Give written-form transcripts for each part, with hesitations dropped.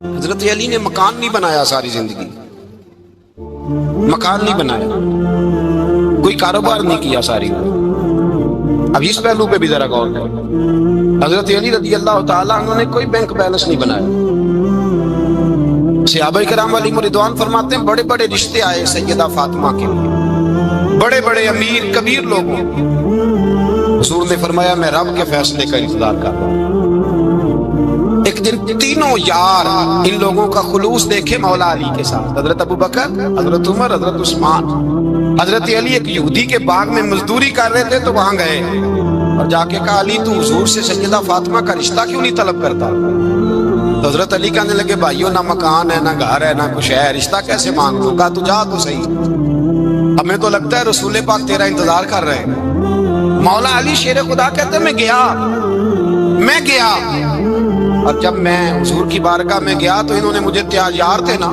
حضرت علی نے مکان نہیں بنایا ساری زندگی، مکان نہیں بنایا، کوئی کاروبار نہیں کیا ساری۔ اب اس پہلو پہ بھی ذرا غور کریں، حضرت علی رضی اللہ تعالیٰ عنہ نے کوئی بینک بیلنس نہیں بنایا۔ صحابہ کرام علیہم رضوان فرماتے ہیں بڑے بڑے رشتے آئے سیدہ فاطمہ کے لیے، بڑے بڑے امیر کبیر لوگوں، حضور نے فرمایا میں رب کے فیصلے کا انتظار کر رہا ہوں۔ ایک دن تینوں یار ان لوگوں کا خلوص دیکھے مولا علی کے ساتھ، حضرت ابوبکر، حضرت عمر، حضرت عثمان۔ حضرت علی ایک یہودی کے باغ میں مزدوری کر رہے تھے تو وہاں گئے اور جا کے کہا علی تو حضور سے سیدہ فاطمہ کا رشتہ کیوں نہیں طلب کرتا؟ تو حضرت علی کہنے لگے بھائیو نہ مکان ہے نہ گھر ہے نہ کچھ ہے، رشتہ کیسے مانگ لوں؟ کہا تو جا تو صحیح، ہمیں تو لگتا ہے رسول پاک تیرا انتظار کر رہے ہیں۔ مولا علی شیر خدا کہتے ہیں میں گیا اور جب میں حضور کی بارگاہ میں گیا تو انہوں نے مجھے یار تھے نا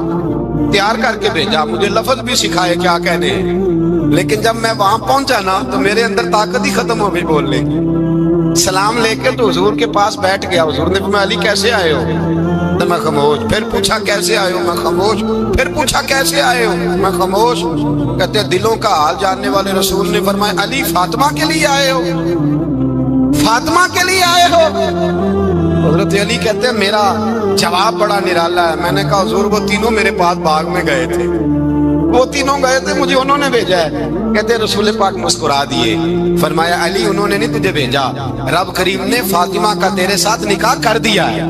تیار کر کے بھیجا، مجھے لفظ بھی سکھائے کیا کہنے ہیں، لیکن جب میں وہاں پہنچا نا تو میرے اندر طاقت ہی ختم ہو گئی بولنے کی۔ سلام لے کے تو حضور کے پاس بیٹھ گیا، حضور نے فرمایا علی کیسے آئے ہو؟ تو میں خاموش، پھر پوچھا کیسے آئے ہو؟ میں خاموش، پھر پوچھا کیسے آئے ہو؟ میں خاموش۔ کہتے ہیں دلوں کا حال جاننے والے رسول نے فرمایا علی فاطمہ کے لیے آئے ہو؟ فاطمہ کے لیے آئے ہو؟ حضرت علی کہتے ہیں میرا جواب بڑا نرالا ہے۔ میں نے کہا حضور وہ تینوں میرے پاس باغ میں گئے تھے، وہ تینوں گئے تھے، مجھے انہوں نے بھیجا ہے۔ کہتے ہیں رسول پاک مسکرا دیے، فرمایا علی انہوں نے نہیں تجھے بھیجا، رب کریم نے فاطمہ کا تیرے ساتھ نکاح کر دیا ہے،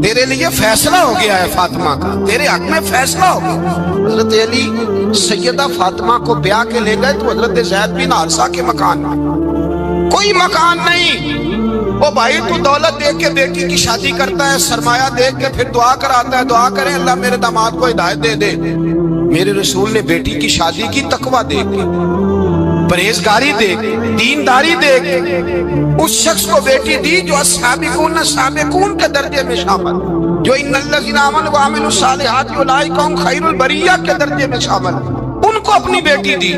تیرے لیے فیصلہ ہو گیا ہے، فاطمہ کا تیرے حق میں فیصلہ ہو گیا۔ حضرت علی سیدہ فاطمہ کو بیاہ کے لے گئے تو حضرت زید بن حارثہ کے مکان میں کوئی مکان نہیں۔ وہ بھائی تو دولت دیکھ کے بیٹی کی شادی کرتا ہے، سرمایہ دیکھ کے پھر دعا کراتا ہے، دعا کریں اللہ میرے داماد کو ہدایت دے دے۔ میرے رسول نے بیٹی کی شادی کی تقوی دیکھ کے، پرہیزگاری دیکھ، دینداری دیکھ اس شخص کو بیٹی دی جو السابقون کے درجے میں شامل، جو ان الذین آمنوا وعملوا الصالحات اولئک هم خیر البریہ کے درجے میں شامل، ان کو اپنی بیٹی دی۔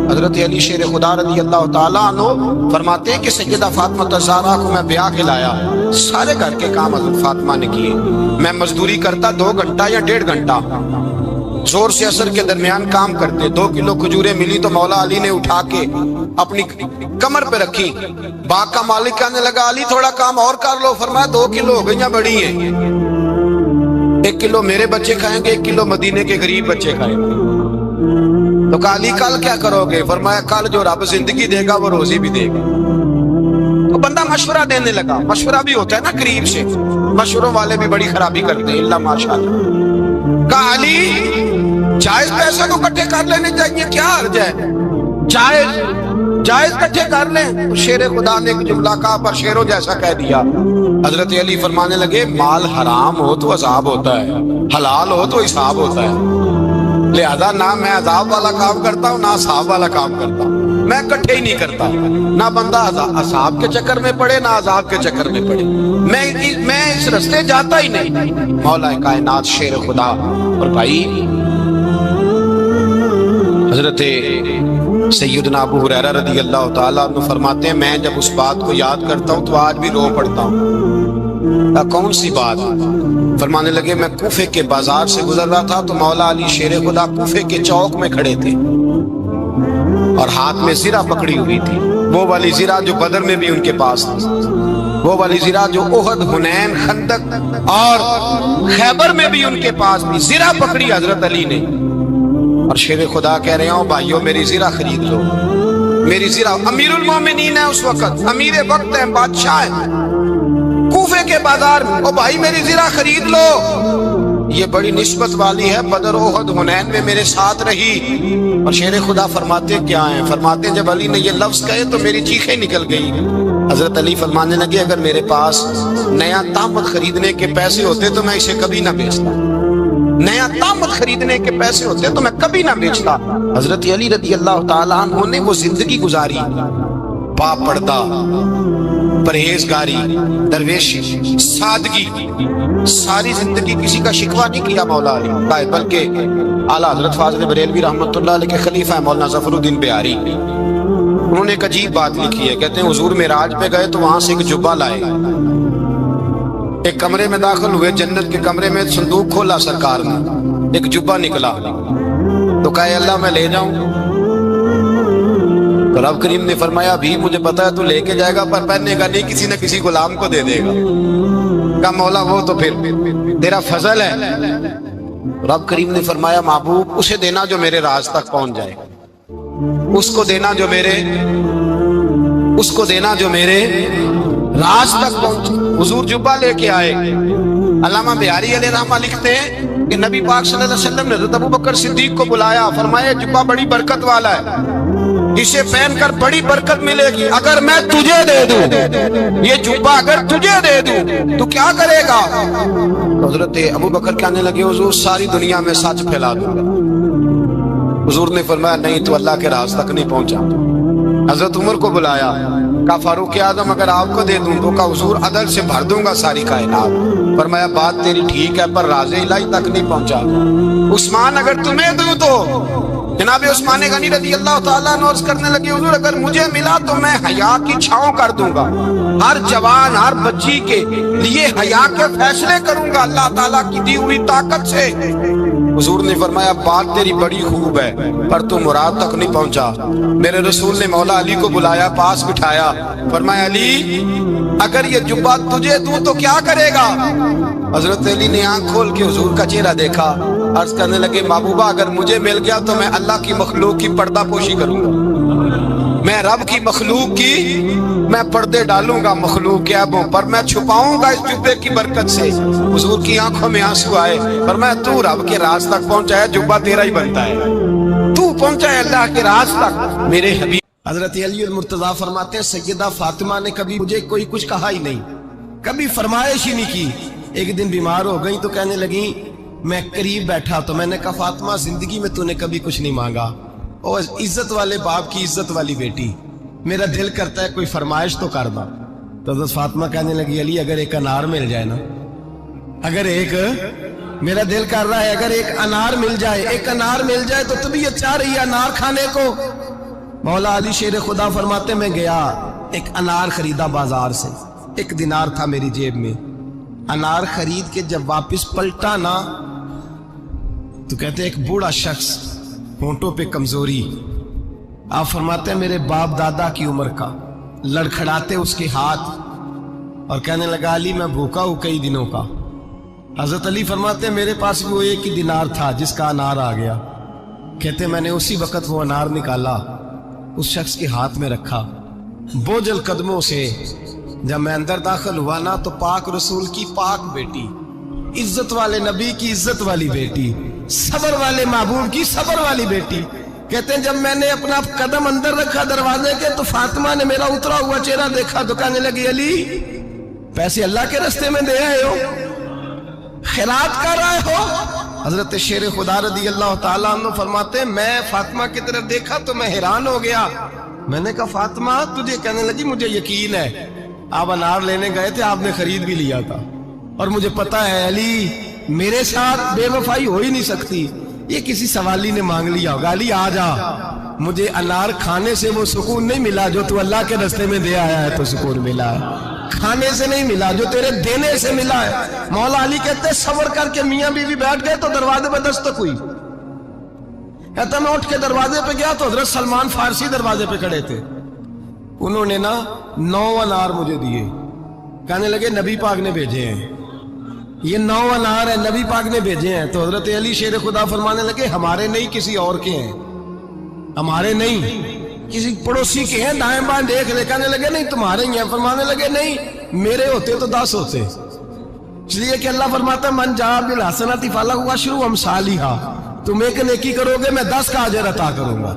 حضرت علی شیر خدا رضی اللہ تعالیٰ عنہ فرماتے ہیں کہ سیدہ فاطمہ الزہرا کو میں بیاہ کے لایا، سارے گھر کے کام حضرت فاطمہ نے کیے، میں مزدوری کرتا 2 گھنٹہ یا 1.5 گھنٹہ، زور سے عصر کے درمیان کام کرتے، 2 کلو کھجوریں ملی تو مولا علی نے اٹھا کے اپنی کمر پہ رکھی۔ باغ کا مالک کہنے لگا علی تھوڑا کام اور کر لو، فرمایا 2 کلو ہو گئیں بڑی ہیں، 1 کلو میرے بچے کھائیں گے، 1 کلو مدینے کے غریب بچے کھائیں گے۔ تو کہا علی کل کیا کرو گے؟ فرمایا کل جو رب زندگی دے گا وہ روزی بھی دے گا۔ تو بندہ مشورہ دینے لگا، مشورہ بھی ہوتا ہے نا قریب سے، مشوروں والے بھی بڑی خرابی کرتے ہیں اللہ ماشاءاللہ۔ کہا علی جائز پیسے کو کٹھے کر لینے چاہیے، کیا حرج ہے، جائز کٹھے کر لیں۔ شیر خدا نے ایک جملہ کہا پر شیروں جیسا کہہ دیا۔ حضرت علی فرمانے لگے مال حرام ہو تو عذاب ہوتا ہے، حلال ہو تو حساب ہوتا ہے، لہذا نہ میں عذاب والا کام کرتا ہوں نہ حساب والا کام کرتا ہوں، میں کٹھے ہی نہیں کرتا، نہ بندہ حساب کے چکر میں پڑے نہ عذاب کے چکر میں پڑے، میں اس رستے جاتا ہی نہیں۔ مولا کائنات شیر خدا۔ اور بھائی حضرت سیدنا ابو ہریرہ رضی اللہ تعالیٰ عنہ فرماتے ہیں میں جب اس بات کو یاد کرتا ہوں تو آج بھی رو پڑتا ہوں۔ کون سی بات؟ فرمانے لگے میں کوفے کے بازار سے گزر رہا تھا تو مولا علی شیر خدا کوفے کے چوک میں کھڑے تھے اور ہاتھ میں زرہ پکڑی ہوئی تھی، وہ والی زرہ جو بدر میں بھی ان کے پاس تھی، وہ والی زرہ جو احد، حنین، خندق اور خیبر میں بھی ان کے پاس تھی، زرہ پکڑی حضرت علی نے اور شیر خدا کہہ رہے ہوں بھائیو میری زرہ خرید لو، میری زرہ۔ امیر المومنین ہے اس وقت، امیر وقت ہے، بادشاہ ہے کوفے کے بازار میں، او بھائی میری زرہ خرید لو، یہ بڑی نسبت والی ہے، بدر احد حنین میں میرے ساتھ رہی۔ اور شیر خدا فرماتے کیا ہیں؟ فرماتے جب علی نے یہ لفظ کہے تو میری چیخیں نکل گئی۔ حضرت علی فرمانے لگے اگر میرے پاس نیا طامت خریدنے کے پیسے ہوتے تو میں اسے کبھی نہ بیچتا، نیا طامت خریدنے کے پیسے ہوتے تو میں کبھی نہ بیچتا۔ حضرت علی رضی اللہ تعالیٰ عنہ نے وہ زندگی گزاری، با پردہ، پرہیزگاری، درویشی، سادگی، ساری زندگی کسی کا شکوہ نہیں کیا مولا علی، بلکہ اعلیٰ حضرت فاضل بریلوی رحمۃ اللہ علیہ کے خلیفہ مولانا ظفر الدین بہاری، انہوں نے ایک عجیب بات لکھی ہے، کہتے ہیں حضور معراج پہ گئے تو وہاں سے ایک جبہ لائے، ایک کمرے میں داخل ہوئے, جنت کے کمرے میں صندوق کھولا سرکار نے, ایک جبہ نکلا تو کہا اے اللہ میں لے جاؤں. تو رب کریم نے فرمایا ابھی مجھے پتا ہے تو لے کے جائے گا پر پہننے کا نہیں, کسی نہ کسی غلام کو دے دے گا. کہا مولا وہ تو پھر تیرا فضل ہے. رب کریم نے فرمایا محبوب اسے دینا جو میرے راز تک پہنچ جائے, اس کو دینا جو میرے راز تک پہنچ. حضور جبہ لے کے آئے. علامہ بہاری علیہ رحمہ لکھتے ہیں کہ نبی پاک صلی اللہ علیہ وسلم نے حضرت ابوبکر صدیق کو بلایا, فرمایا جبہ بڑی برکت والا ہے, اسے پہن کر بڑی برکت ملے گی. اگر میں تجھے دے دوں یہ جبہ, اگر تجھے دے دوں تو کیا کرے گا؟ تو حضرت ابوبکر کہنے لگے حضور ساری دنیا میں سچ پھیلا دوں گا. حضور نے فرمایا نہیں تو اللہ کے راز تک نہیں پہنچا. حضرت عمر کو بلایا, کہا فاروق اعظم اگر آپ کو دے دوں تو کہا حضور عدل سے بھر دوں گا ساری کائنات. فرمایا بات تیری ٹھیک ہے پر راز الہی تک نہیں پہنچا. عثمان اگر تمہیں دوں تو جناب عثمان غنی رضی اللہ تعالیٰ عنہ عرض کرنے لگے حضور اگر مجھے ملا تو میں حیا کی چھاؤں کر دوں گا, ہر جوان ہر بچی کے لیے حیا کے فیصلے کروں گا اللہ تعالیٰ کی دی ہوئی طاقت سے. حضور نے فرمایا بات تیری بڑی خوب ہے پر تو مراد تک نہیں پہنچا. میرے رسول نے مولا علی کو بلایا, پاس بٹھایا, فرمایا علی اگر یہ جبہ تجھے دوں تو کیا کرے گا؟ حضرت علی نے آنکھ کھول کے حضور کا چہرہ دیکھا, عرض کرنے لگے محبوبہ اگر مجھے مل گیا تو میں اللہ کی مخلوق کی پردہ پوشی کروں گا, میں رب کی مخلوق کی میں پردے ڈالوں گا مخلوق کے عیبوں پر, میں چھپاؤں گا اس جبے کی برکت سے. حضور کی آنکھوں میں آنسو آئے, فرمایا تو رب کے راز تک پہنچا ہے, جبہ تیرا ہی بنتا ہے, تو پہنچا ہے اللہ کے راز تک میرے حبیب. حضرت علی المرتضیٰ فرماتے ہیں سیدہ فاطمہ نے کبھی مجھے کوئی کچھ کہا ہی نہیں, کبھی فرمائش ہی نہیں کی. ایک دن بیمار ہو گئی تو کہنے لگی, میں قریب بیٹھا تو میں نے کہا فاطمہ زندگی میں تو نے کبھی کچھ نہیں مانگا, اور عزت والے باپ کی عزت والی بیٹی, میرا دل کرتا ہے کوئی فرمائش تو کر دا. تو حضرت فاطمہ کہنے لگی علی اگر ایک انار مل جائے نا, اگر ایک میرا دل کر رہا ہے اگر ایک انار مل جائے, ایک انار مل جائے تو طبیعت چاہ رہی ہے انار کھانے کو. مولا علی شیر خدا فرماتے میں گیا ایک انار خریدا بازار سے, 1 دینار تھا میری جیب میں. انار خرید کے جب واپس پلٹا نا تو کہتے ایک بوڑھا شخص, ہونٹوں پہ کمزوری, آپ فرماتے ہیں میرے باپ دادا کی عمر کا, لڑکھڑاتے اس کے ہاتھ اور کہنے لگا علی میں بھوکا ہوں کئی دنوں کا. حضرت علی فرماتے ہیں میرے پاس بھی وہ 1 ہی دینار تھا جس کا انار آ گیا. کہتے میں نے اسی وقت وہ انار نکالا, اس شخص کے ہاتھ میں رکھا, بوجھل قدموں سے جب میں اندر داخل ہوا نا تو پاک رسول کی پاک بیٹی, عزت والے نبی کی عزت والی بیٹی, صبر والے محبوب کی صبر والی بیٹی. کہتے ہیں جب میں نے اپنا قدم اندر رکھا دروازے کے تو فاطمہ نے میرا اترا ہوا چہرہ دیکھا تو کہنے لگی علی پیسے اللہ کے راستے میں دے آئے ہو, خیرات کر رہے ہو. حضرت شیر خدا رضی اللہ تعالیٰ عنہ فرماتے ہیں میں فاطمہ کی طرف دیکھا تو میں حیران ہو گیا. میں نے کہا فاطمہ تجھے, کہنے لگی مجھے یقین ہے آپ انار لینے گئے تھے, آپ نے خرید بھی لیا تھا, اور مجھے پتا ہے علی میرے ساتھ بے وفائی ہو ہی نہیں سکتی, یہ کسی سوالی نے مانگ لیا ہوگا. علی آ جا, مجھے انار کھانے سے وہ سکون نہیں ملا جو تو اللہ کے راستے میں دے آیا ہے تو سکون ملا ہے, کھانے سے نہیں ملا جو تیرے دینے سے ملا ہے. مولا علی کہتے صبر کر کے میاں بیوی بیٹھ گئے تو دروازے پہ دستک ہوئی. کہتا میں اٹھ کے دروازے پہ گیا تو حضرت سلمان فارسی دروازے پہ کھڑے تھے. انہوں نے نا 9 انار مجھے دیے, کہنے لگے نبی پاک نے بھیجے ہیں, یہ 9 انار ہے نبی پاک نے بھیجے ہیں. تو حضرت علی شیر خدا فرمانے لگے ہمارے نہیں کسی اور کے ہیں, ہمارے نہیں کسی پڑوسی کے ہیں, دائیں بائیں دیکھ لے. کہنے لگے نہیں تمہارے ہی ہیں. فرمانے لگے نہیں میرے ہوتے تو 10 ہوتے, اس لیے کہ اللہ فرماتا ہے من جاء بالحسنۃ فلہ عشر امثالھا, تم ایک نیکی کرو گے میں 10 کا اجر عطا کروں گا.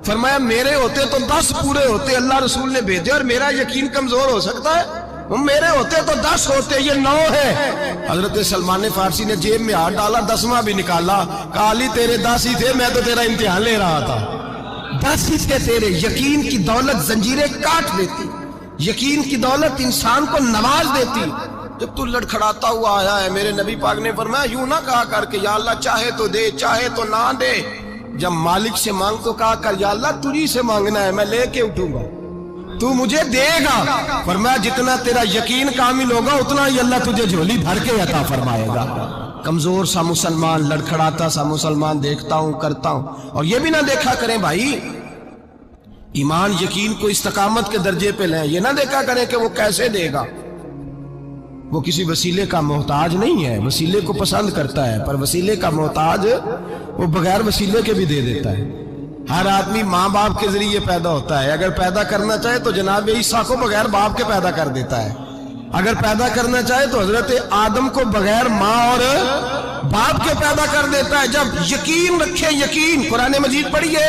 فرمایا میرے ہوتے تو 10 پورے ہوتے, اللہ رسول نے بھیجے, اور میرا یقین کمزور ہو سکتا ہے, میرے ہوتے تو 10 ہوتے, یہ 9 ہے. حضرت سلمان فارسی نے جیب میں ہاتھ ڈالا, 10واں بھی نکالا, کہا علی تیرے 10 ہی تھے, میں تو تیرا امتحان لے رہا تھا. 10 ہی تھے تیرے. یقین کی دولت زنجیریں کاٹ دیتی, یقین کی دولت انسان کو نواز دیتی. جب تو لڑکھڑاتا ہوا آیا ہے, میرے نبی پاک نے فرمایا یوں نہ کہا کر کے یا اللہ چاہے تو دے چاہے تو نہ دے, جب مالک سے مانگ تو کہا کر یا اللہ تجھی سے مانگنا ہے, میں لے کے اٹھوں گا, تو مجھے دے گا. فرمایا جتنا تیرا یقین کامل ہوگا اتنا ہی اللہ تجھے جھولی بھر کے عطا فرمائے گا. کمزور سا مسلمان، لڑکھڑاتا سا مسلمان دیکھتا ہوں کرتا ہوں. اور یہ بھی نہ دیکھا کریں بھائی ایمان یقین کو استقامت کے درجے پہ لیں، یہ نہ دیکھا کریں کہ وہ کیسے دے گا. وہ کسی وسیلے کا محتاج نہیں ہے، وسیلے کو پسند کرتا ہے، پر وسیلے کا محتاج وہ بغیر وسیلے کے بھی دے دیتا ہے. ہر آدمی ماں باپ کے ذریعے پیدا ہوتا ہے، اگر پیدا کرنا چاہے تو جناب عیسیٰ کو بغیر باپ کے پیدا کر دیتا ہے. اگر پیدا کرنا چاہے تو حضرت آدم کو بغیر ماں اور باپ کے پیدا کر دیتا ہے. جب یقین رکھیں، یقین قرآن مجید پڑھیے.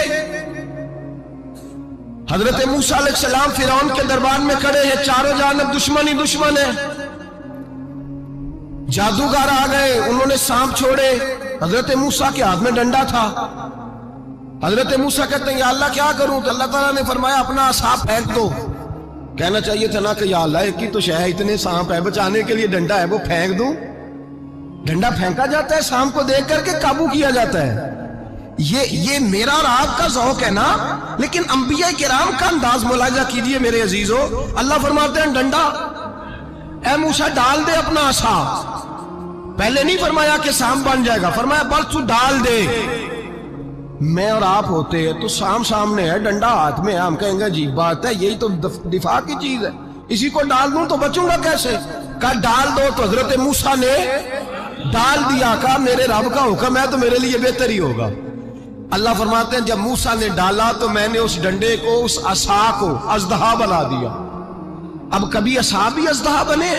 حضرت موسیٰ علیہ السلام فرعون کے دربار میں کھڑے ہیں، چاروں جانب دشمن ہی دشمن ہے. جادوگر آ گئے، انہوں نے سانپ چھوڑے. حضرت موسیٰ کے ہاتھ میں ڈنڈا تھا. حضرت موسیٰ کہتے ہیں یا اللہ کیا کروں؟ تو اللہ تعالیٰ نے فرمایا اپنا عصا پھینک دو. کہنا چاہیے تھا نا کہ یا اللہ ایک ہی تو شے ہے، اتنے سانپ ہے، بچانے کے لیے ڈنڈا ہے وہ پھینک دوں. ڈنڈا پھینکا جاتا ہے، سانپ کو دیکھ کر کے قابو کیا جاتا ہے. یہ میرا اور آپ کا ذوق ہے نا، لیکن انبیاء کرام کا انداز ملاحظہ کیجئے میرے عزیزو. اللہ فرماتے ہیں ڈنڈا اے موسیٰ ڈال دے اپنا عصا. پہلے نہیں فرمایا کہ سانپ بن جائے گا، فرمایا بس تو ڈال دے. میں اور آپ ہوتے ہیں تو سانپ سامنے ہے، ڈنڈا ہاتھ میں ہے، ہم کہیں گے عجیب بات ہے، یہی تو دفاع کی چیز ہے، اسی کو ڈال دوں تو بچوں گا کیسے؟ کہا ڈال دو. تو حضرت موسیٰ نے ڈال دیا. کہا میرے رب کا حکم ہے تو میرے لیے بہتر ہی ہوگا. اللہ فرماتے ہیں جب موسیٰ نے ڈالا تو میں نے اس ڈنڈے کو، اس عصا کو اژدہا بنا دیا. اب کبھی عصا بھی اژدہا بنے،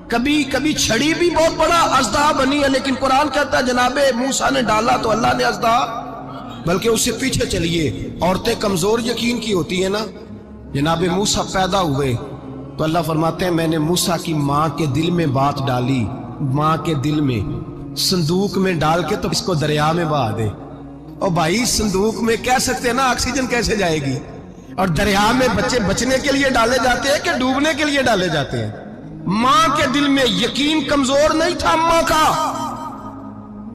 کبھی چھڑی بھی بہت بڑا اژدہا بنی ہے، لیکن قرآن کہتا ہے جناب موسیٰ نے ڈالا تو اللہ نے اژدہا. بلکہ اس سے پیچھے چلیے، عورتیں کمزور یقین کی ہوتی ہیں نا. جناب موسیٰ پیدا ہوئے تو اللہ فرماتے ہیں میں نے موسیٰ کی ماں کے دل میں بات ڈالی. ماں کے دل میں صندوق میں ڈال کے تو اس کو دریا میں بہا دے. اور بھائی صندوق میں کہہ سکتے ہیں نا آکسیجن کیسے جائے گی؟ اور دریا میں بچے بچنے کے لیے ڈالے جاتے ہیں کہ ڈوبنے کے لیے ڈالے جاتے ہیں؟ ماں کے دل میں یقین کمزور نہیں تھا ماں کا.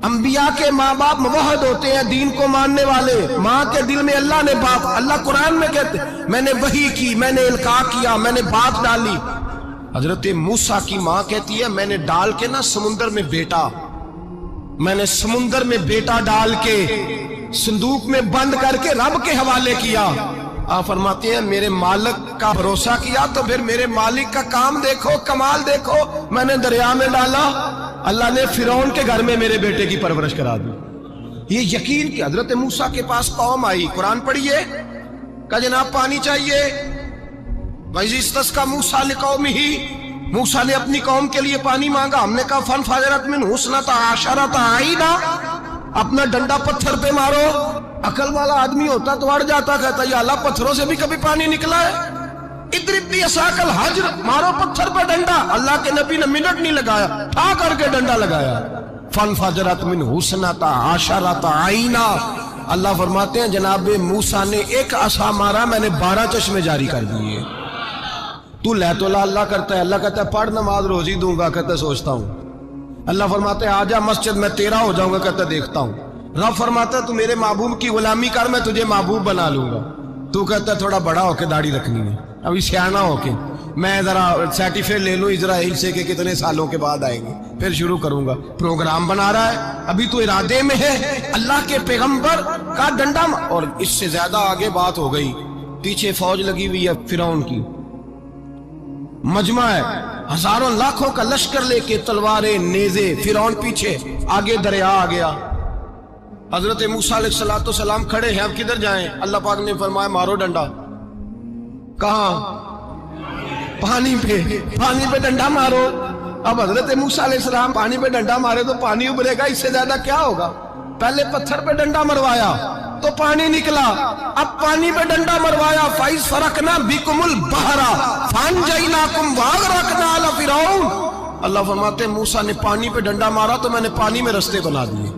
انبیاء کے ماں باپ موحد ہوتے ہیں، دین کو ماننے والے. ماں کے دل میں اللہ نے بات، اللہ قرآن میں کہتے میں نے وحی کی، میں نے القاء کیا، میں نے بات ڈالی. حضرت موسیٰ کی ماں کہتی ہے میں نے ڈال کے نا سمندر میں بیٹا، میں نے سمندر میں بیٹا ڈال کے صندوق میں بند کر کے رب کے حوالے کیا. آپ فرماتے ہیں میرے مالک کا بھروسہ کیا تو پھر میرے مالک کا کام دیکھو، کمال دیکھو. میں نے دریا میں ڈالا، اللہ نے فرعون کے گھر میں میرے بیٹے کی پرورش کرا دی. یہ یقین کہ حضرت موسیٰ کے پاس قوم آئی، قرآن پڑھیے. کہ جناب پانی چاہیے. وَإِذِ اسْتَسْقَىٰ مُوسَىٰ لِقَوْمِهِ، موسیٰ نے اپنی قوم کے لیے پانی مانگا. ہم نے کہا فَانْفَجَرَتْ مِنْهُ اثْنَتَا عَشَرَةَ عَيْنًا، اپنا ڈنڈا پتھر پہ مارو. عقل والا آدمی ہوتا تو اڑ جاتا، کہتا یا اللہ پتھروں سے بھی کبھی پانی نکلا ہے؟ اضرب بعصاک الحجر، مارو پتھر پہ ڈنڈا. اللہ کے نبی نے منٹ نہیں لگایا، ٹھا کر کے ڈنڈا لگایا. فَانْفَجَرَتْ مِنْهُ اثْنَتَا عَشَرَةَ عَيْنًا. اللہ فرماتے ہیں جناب موسیٰ نے ایک عصا مارا، میں نے 12 چشمے جاری کر دیے. تو لے تو اللہ کرتا ہے، اللہ کہتا ہے پڑھ نماز روزی دوں گا، کہتا ہے سوچتا ہوں. اللہ فرماتے ہیں آجا مسجد میں تیرا ہو جاؤں گا، کہتا ہے دیکھتا ہوں. رب فرماتا ہے تو میرے محبوب کی غلامی کر، میں تجھے محبوب بنا لوں گا. تو کہتا ہے تھوڑا بڑا ہو کے داڑھی رکھنی ہے، ابھی سیانا ہو کے میں ذرا سرٹیفکیٹ لے لوں اسرائیل سے کہ کتنے سالوں کے بعد آئیں گے، پھر شروع کروں گا. پروگرام بنا رہا ہے، ابھی تو ارادے میں ہے. اللہ کے پیغمبر کا ڈنڈا، اور اس سے زیادہ آگے بات ہو گئی. پیچھے فوج لگی ہوئی ہے فرعون کی، مجمع ہے، ہزاروں لاکھوں کا لشکر لے کے، تلواریں نیزے. فرعون پیچھے، آگے دریا آ گیا. حضرت موسیٰ علیہ السلام کھڑے ہیں، اب کدھر جائیں؟ اللہ پاک نے فرمایا مارو ڈنڈا. کہاں؟ پانی پہ ڈنڈا مارو. اب حضرت موسیٰ علیہ السلام پانی پہ ڈنڈا مارے تو پانی ابھرے گا، اس سے زیادہ کیا ہوگا؟ پہلے پتھر پہ ڈنڈا مروایا تو پانی نکلا، اب پانی پہ ڈنڈا مروایا. فَإِذْ فَرَقْنَا بِكُمُ الْبَحْرَ فَأَنْجَيْنَاكُمْ وَأَغْرَقْنَا آلَ فِرْعَوْنَ. اللہ فرماتے ہیں موسیٰ نے پانی پہ ڈنڈا مارا تو میں نے پانی میں رستے بنا دیے.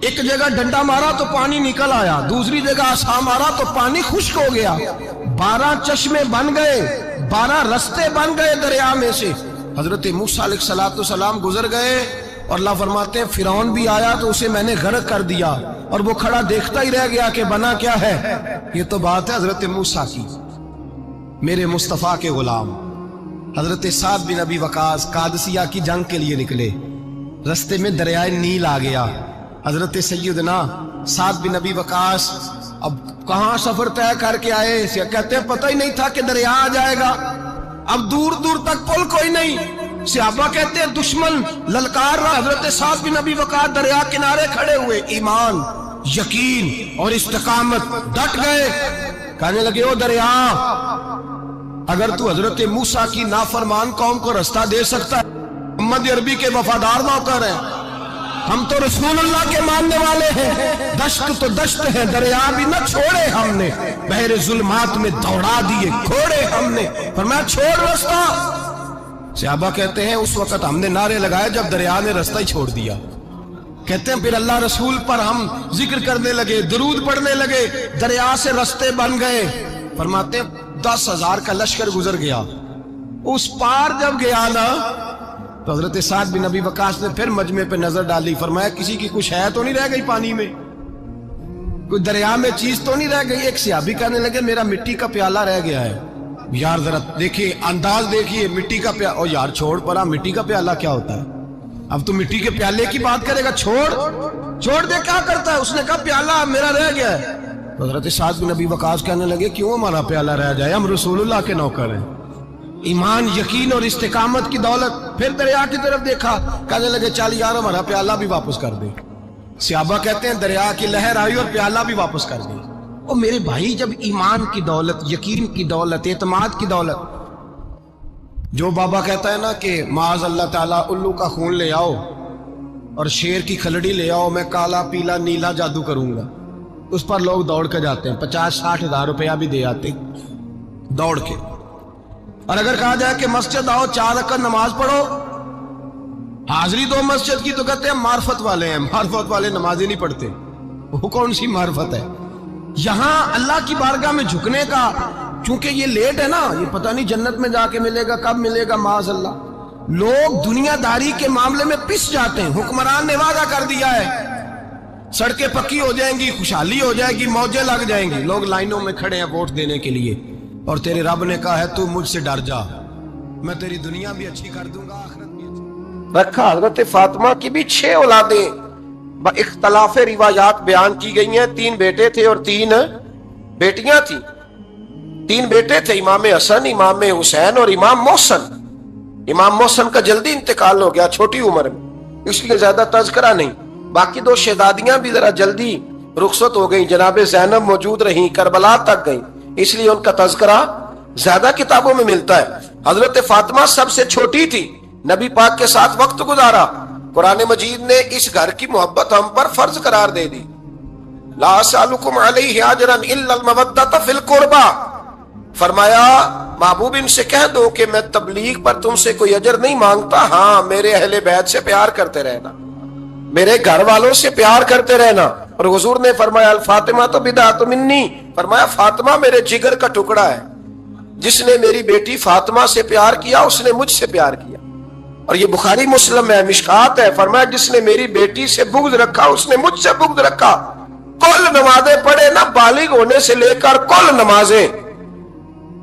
ایک جگہ ڈنڈا مارا تو پانی نکل آیا، دوسری جگہ عصا مارا تو پانی خشک ہو گیا. 12 چشمے بن گئے، 12 رستے بن گئے دریا میں سے. حضرت موسیٰ علیہ السلام گزر گئے اور اللہ فرماتے ہیں فرعون بھی آیا تو اسے میں نے غرق کر دیا، اور وہ کھڑا دیکھتا ہی رہ گیا کہ بنا کیا ہے. یہ تو بات ہے حضرت موسیٰ کی. میرے مصطفیٰ کے غلام حضرت سعد بن ابی وقاص قادسیہ کی جنگ کے لیے نکلے. رستے میں دریائے نیل آ گیا. حضرت سیدنا سعد بن ابی وقاص اب کہاں سفر طے کر کے آئے، کہتے ہیں پتہ ہی نہیں تھا کہ دریا آ جائے گا. اب دور دور تک پل کوئی نہیں. صحابہ کہتے ہیں دشمن للکار رہا. حضرت سعد بن ابی وقاص دریا کنارے کھڑے ہوئے، ایمان، یقین اور استقامت، ڈٹ گئے. کہنے لگے او دریا، اگر تو حضرت موسیٰ کی نافرمان قوم کو رستہ دے سکتا ہے، محمد عربی کے وفادار نوکر ہیں، ہم تو رسول اللہ کے ماننے والے ہیں. دشت تو دشت ہے، دریا بھی نہ چھوڑے ہم نے، بحر ظلمات میں دوڑا دیے گھوڑے ہم نے. فرمایا چھوڑ رستہ. صحابہ کہتے ہیں اس وقت ہم نے نعرے لگائے جب دریا نے رستہ ہی چھوڑ دیا. کہتے ہیں پھر اللہ رسول پر ہم ذکر کرنے لگے، درود پڑھنے لگے، دریا سے رستے بن گئے. فرماتے ہیں 10,000 کا لشکر گزر گیا. اس پار جب گیا نا تو حضرت سعد بن ابی وقاص نے پھر مجمع پہ نظر ڈالی. فرمایا کسی کی کچھ ہے تو نہیں رہ گئی پانی میں، کوئی دریا میں چیز تو نہیں رہ گئی. ایک صحابی کہنے لگے میرا مٹی کا پیالہ رہ گیا ہے. یار ذرا دیکھیے انداز دیکھیے، مٹی کا پیالہ. او یار چھوڑ پرا، مٹی کا پیالہ کیا ہوتا ہے؟ اب تو مٹی کے پیالے کی بات کرے گا. چھوڑ دے، کیا کرتا ہے؟ اس نے کہا پیالہ میرا رہ گیا ہے. حضرت سعد بن ابی وقاص کہنے لگے کیوں ہمارا پیالہ رہ جائے، ہم رسول اللہ کے نوکر ہیں. ایمان، یقین اور استقامت کی دولت. پھر دریا کی طرف دیکھا، کہنے لگے چل یار ہمارا پیالہ بھی واپس کر دے. صحابہ کہتے ہیں دریا کی لہر آئی اور پیالہ بھی واپس کر دی. اور میرے بھائی جب ایمان کی دولت، یقین کی دولت، اعتماد کی دولت، جو بابا کہتا ہے نا کہ معاذ اللہ تعالیٰ الو کا خون لے آؤ اور شیر کی کھلڑی لے آؤ، میں کالا پیلا نیلا جادو کروں گا، اس پر لوگ دوڑ کے جاتے ہیں. 50-60 ہزار روپیہ بھی دے آتے دوڑ کے. اور اگر کہا جائے کہ مسجد آؤ 4 رکعت نماز پڑھو، حاضری دو مسجد کی، تو کہتے ہیں معرفت والے ہیں. معرفت والے نمازی نہیں پڑھتے، وہ کون سی معرفت ہے؟ یہاں اللہ کی بارگاہ میں جھکنے کا، چونکہ یہ لیٹ ہے نا، یہ پتہ نہیں جنت میں جا کے ملے گا، کب ملے گا، معاذ اللہ. لوگ دنیا داری کے معاملے میں پس جاتے ہیں. حکمران نے وعدہ کر دیا ہے سڑکیں پکی ہو جائیں گی، خوشحالی ہو جائے گی، موجیں لگ جائیں گی، لوگ لائنوں میں کھڑے ہیں ووٹ دینے کے لیے، اور تیرے رب نے کہا ہے تو مجھ سے ڈر جا، میں تیری دنیا بھی اچھی کر دوں گا، آخرت بھی اچھی. رکھا حضرت فاطمہ کی بھی 6 اولادیں با اختلاف روایات بیان کی گئی ہیں. 3 بیٹے تھے اور 3 بیٹیاں تھیں. 3 بیٹے تھے، امام حسن، امام حسین اور امام محسن. امام محسن کا جلدی انتقال ہو گیا چھوٹی عمر میں، اس لیے زیادہ تذکرہ نہیں. باقی 2 شہزادیاں بھی ذرا جلدی رخصت ہو گئیں. جناب زینب موجود رہیں، کربلا تک گئیں، اس لیے ان کا تذکرہ زیادہ کتابوں میں ملتا ہے. حضرت فاطمہ سب سے چھوٹی تھی، نبی پاک کے ساتھ وقت گزارا. قرآن مجید نے اس گھر کی محبت ہم پر فرض قرار دے دی. لا اسألکم علیہ اجرا الا المودۃ فی القربى. فرمایا محبوب ان سے کہہ دو کہ میں تبلیغ پر تم سے کوئی اجر نہیں مانگتا، ہاں میرے اہل بیت سے پیار کرتے رہنا، میرے گھر والوں سے پیار کرتے رہنا. اور حضور نے فرمایا الفاطمہ تو بدعۃ منی، فرمایا فاطمہ میرے جگر کا ٹکڑا ہے. جس نے میری بیٹی فاطمہ سے پیار کیا اس نے مجھ سے پیار کیا. اور یہ بخاری مسلم ہے، مشکات ہے. فرمایا جس نے میری بیٹی سے بغض رکھا اس نے مجھ سے بغض رکھا. کل نمازیں پڑھے نا، بالغ ہونے سے لے کر کل نمازیں،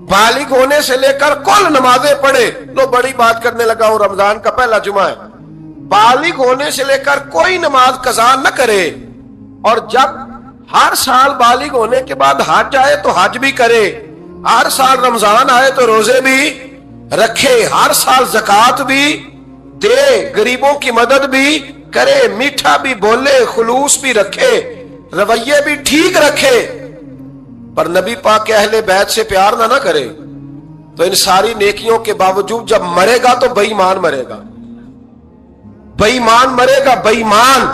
بالغ ہونے سے لے کر کل نمازیں پڑھے. لو بڑی بات کرنے لگا ہوں، رمضان کا پہلا جمعہ ہے. بالغ ہونے سے لے کر کوئی نماز قضا نہ کرے، اور جب ہر سال بالغ ہونے کے بعد حج آئے تو حج بھی کرے، ہر سال رمضان آئے تو روزے بھی رکھے، ہر سال زکوٰۃ بھی دے، غریبوں کی مدد بھی کرے، میٹھا بھی بولے، خلوص بھی رکھے، رویے بھی ٹھیک رکھے. پر نبی پاک کے اہل بیت سے پیار نہ کرے تو ان ساری نیکیوں کے باوجود جب مرے گا تو بے ایمان مرے گا، بے ایمان مرے گا، بے ایمان.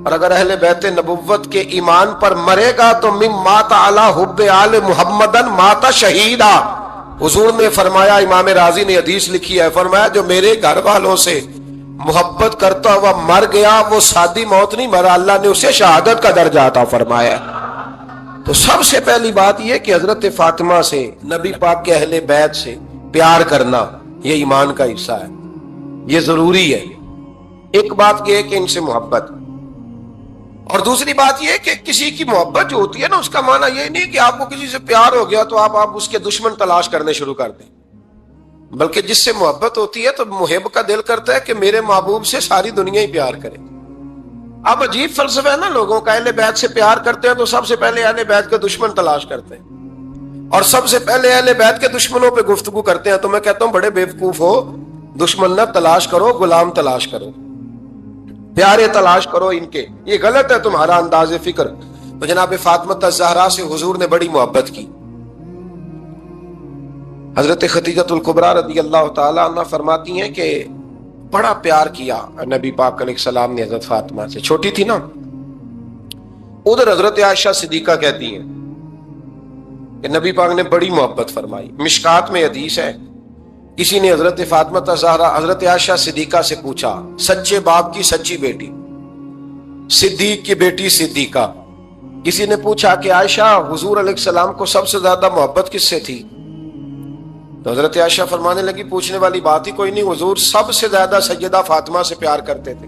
اور اگر اہل بیت نبوت کے ایمان پر مرے گا تو من مات علی حب آل محمدن مات شہیدا. حضور نے فرمایا، امام رازی نے حدیث لکھی ہے، فرمایا جو میرے گھر والوں سے محبت کرتا ہوا مر گیا وہ سادی موت نہیں مرا، اللہ نے اسے شہادت کا درجہ عطا فرمایا. تو سب سے پہلی بات یہ کہ حضرت فاطمہ سے، نبی پاک کے اہل بیت سے پیار کرنا یہ ایمان کا حصہ ہے، یہ ضروری ہے. ایک بات یہ ہے کہ ان سے محبت، اور دوسری بات یہ کہ کسی کی محبت جو ہوتی ہے نا، اس کا معنی یہ نہیں کہ آپ کو کسی سے پیار ہو گیا تو آپ اس کے دشمن تلاش کرنے شروع کر دیں، بلکہ جس سے محبت ہوتی ہے تو محب کا دل کرتا ہے کہ میرے محبوب سے ساری دنیا ہی پیار کرے۔ اب عجیب فلسفہ ہے نا لوگوں کا، اہل بیت سے پیار کرتے ہیں تو سب سے پہلے اہل بیت کے دشمن تلاش کرتے ہیں، اور سب سے پہلے اہل بیت کے دشمنوں پہ گفتگو کرتے ہیں۔ تو میں کہتا ہوں بڑے بیوقوف ہو، دشمن نہ تلاش کرو، غلام تلاش کرو، پیارے تلاش کرو ان کے، یہ غلط ہے تمہارا انداز فکر۔ تو جناب فاطمہ الزہرا سے حضور نے بڑی محبت کی۔ حضرت خدیجہ الکبریٰ رضی اللہ تعالی عنہ فرماتی ہیں کہ بڑا پیار کیا نبی پاک علیہ السلام نے حضرت فاطمہ سے، چھوٹی تھی نا۔ ادھر حضرت عائشہ صدیقہ کہتی ہیں کہ نبی پاک نے بڑی محبت فرمائی۔ مشکات میں حدیث ہے، کسی نے حضرت فاطمہ الزہرا حضرت عائشہ صدیقہ سے پوچھا، سچے باپ کی سچی بیٹی، صدیق کی بیٹی صدیقہ، کسی نے پوچھا کہ عائشہ حضور علیہ السلام کو سب سے زیادہ محبت کس سے تھی؟ تو حضرت عائشہ فرمانے لگی پوچھنے والی بات ہی کوئی نہیں، حضور سب سے زیادہ سیدہ فاطمہ سے پیار کرتے تھے۔